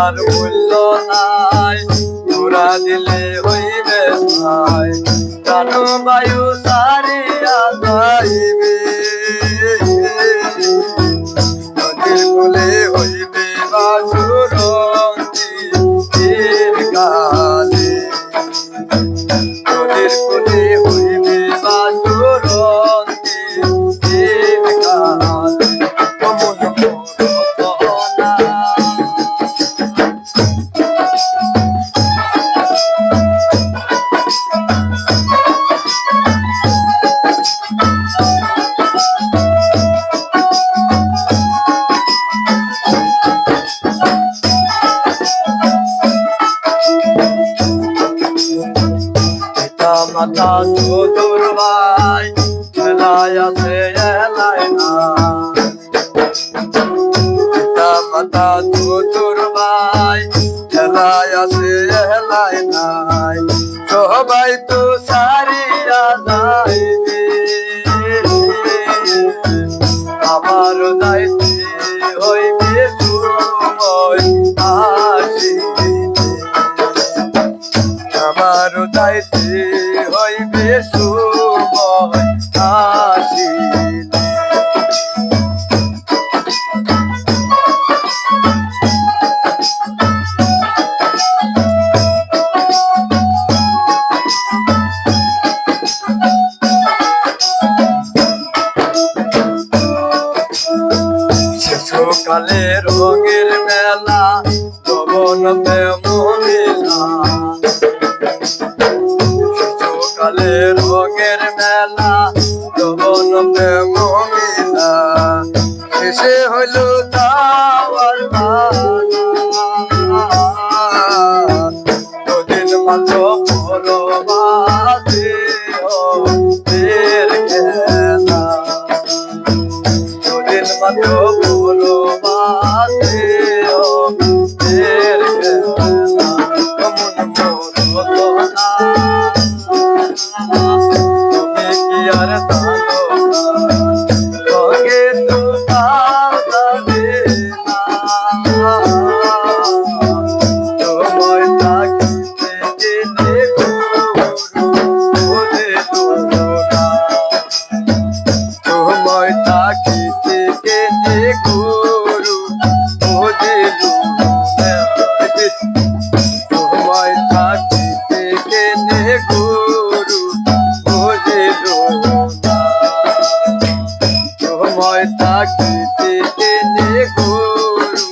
আর মূল্য নাই, ঘোরা দিলে হইবে ছাই, প্রাণ বায়ু সারিয়া যাইবে, নদীর কূলে হইবে বাসুরঙ্গী চিরকালে, নদীর কূলে হইবে বাসুরঙ্গী চিরকালে। মাতা চতুর ভাই এলাই আছে এলাই না, পিতা মাতা চতুর ভাই এলাই আছে এলাই নাই, সবাই তো সারিয়া যাইবে, আমারও যাইতে হইবে সময় আসিবে, আমারও যাইতে হইবে সময় আসিলে। শিশুকালে রঙের মেলা যৌবন প্রেম মেলা, শিশুকালে রঙের মেলা যৌবন প্রেম মেলা, শেষে হইল যাওয়ার পালা, দুদিন মাত্র পরবাদে খেলা, দুদিন মাত্র পরবাদে খেলা, তুমি কি আর জানো সঙ্গে তোমার যাবে না, সময় থাকিতে গেলে সময় থাকিতে গেলে গুরু বুঝিলু না, সময় থাকিতে গেলে গুরু বুঝিলু না, সময় থাকিতে গেলে গুরু